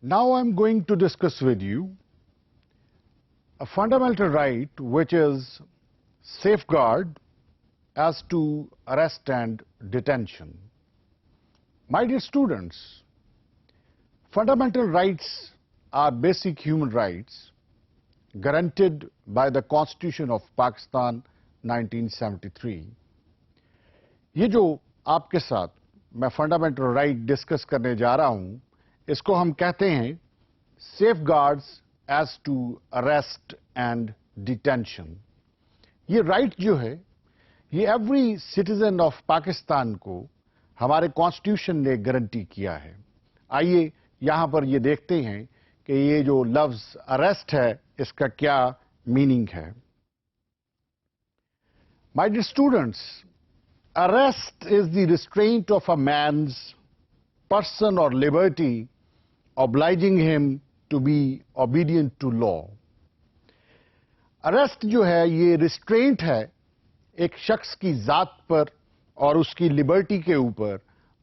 Now I'm going to discuss with you a fundamental right which is safeguard as to arrest and detention. My dear students, fundamental rights are basic human rights guaranteed by the Constitution of Pakistan 1973. ये जो आपके साथ मैं fundamental right discuss करने जा रहा हूं, इसको हम कहते हैं safeguards as to arrest and detention. ये राइट जो है ये एवरी सिटीजन ऑफ पाकिस्तान को हमारे कॉन्स्टिट्यूशन ने गारंटी किया है। आइए यहां पर ये देखते हैं कि ये जो लफ्ज अरेस्ट है इसका क्या मीनिंग है। My dear students, arrest is the restraint of a man's person or liberty, obliging him to be obedient to law. Arrest जो है ये restraint है एक शख्स की जात पर और उसकी लिबर्टी के ऊपर,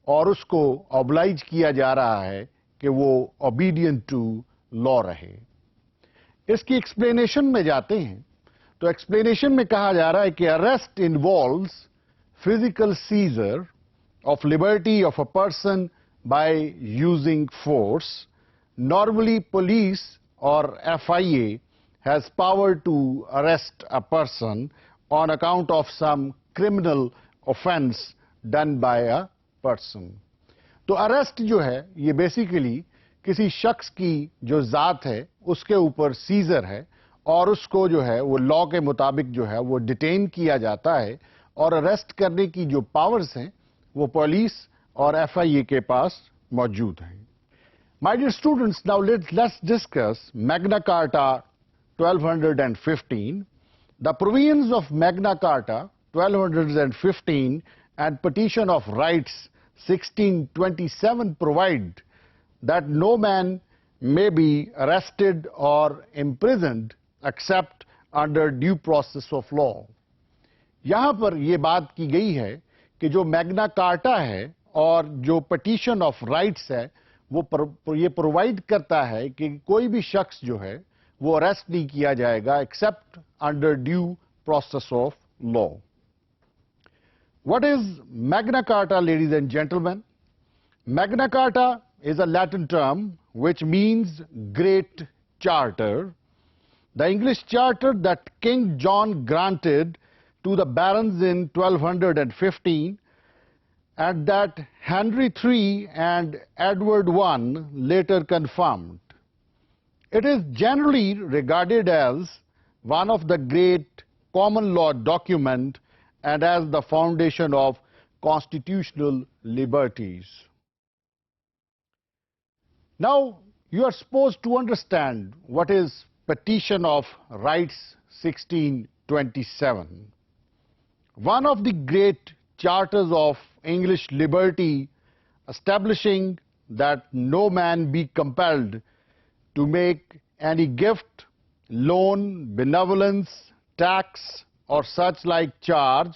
और उसको oblige किया जा रहा है कि वो obedient to law रहे। इसकी explanation में जाते हैं तो explanation में कहा जा रहा है कि arrest involves physical seizure of liberty of a person by using force. Normally, police or FIA has power to arrest a person on account of some criminal offense done by a person. तो arrest जो है ये basically किसी शख्स की जो जात है उसके ऊपर सीजर है और उसको जो है वो लॉ के मुताबिक जो है वो डिटेन किया जाता है, और अरेस्ट करने की जो पावर्स हैं वो पुलिस और एफआईए के पास मौजूद हैं। My dear students, now let's discuss Magna Carta 1215। The provisions of Magna Carta 1215 and petition of rights 1627 provide that no man may be arrested or imprisoned except under due process of law. यहां पर यह बात की गई है कि जो Magna carta है और जो पिटीशन ऑफ राइट्स है वो ये प्रोवाइड करता है कि कोई भी शख्स जो है वो अरेस्ट नहीं किया जाएगा accept under due process of law. What is Magna carta, ladies and gentleman? Magna carta is a Latin term which means great charter. The English charter that King John granted to the barons in 1215 and that Henry III and Edward I later confirmed. It is generally regarded as one of the great common law document and as the foundation of constitutional liberties. Now, you are supposed to understand what is Petition of Rights 1627. One of the great charters of English liberty, establishing that no man be compelled to make any gift, loan, benevolence, tax, or such like charge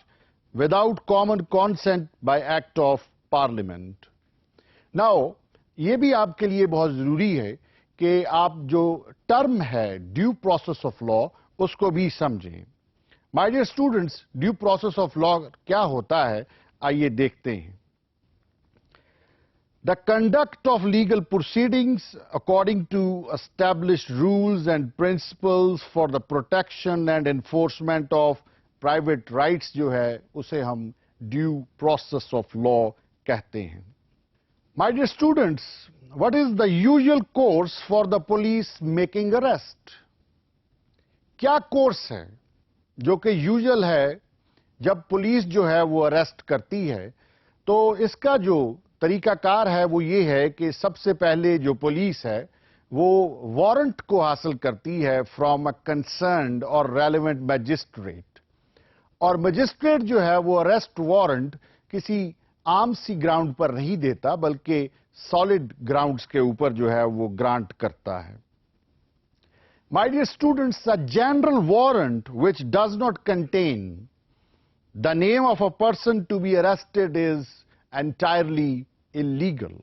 without common consent by act of Parliament. Now, ये भी आपके लिए बहुत जरूरी है कि आप जो टर्म है ड्यू प्रोसेस ऑफ लॉ उसको भी समझें। My dear students, due process of law क्या होता है, आइए देखते हैं। The conduct of legal proceedings according to established rules and principles for the protection and enforcement of private rights जो है उसे हम ड्यू प्रोसेस ऑफ लॉ कहते हैं। My dear students, what is the usual course for the police making arrest? क्या course है जो कि यूजुअल है जब पुलिस जो है वो अरेस्ट करती है? तो इसका जो तरीकाकार है वो ये है कि सबसे पहले जो पुलिस है वो वारंट को हासिल करती है फ्रॉम अ कंसर्न्ड और रेलेवेंट मैजिस्ट्रेट, और मैजिस्ट्रेट जो है वो अरेस्ट वारंट किसी आम सी ग्राउंड पर नहीं देता बल्कि सॉलिड ग्राउंड्स के ऊपर जो है वो ग्रांट करता है। My dear students, a general warrant which does not contain the name of a person to be arrested is entirely illegal.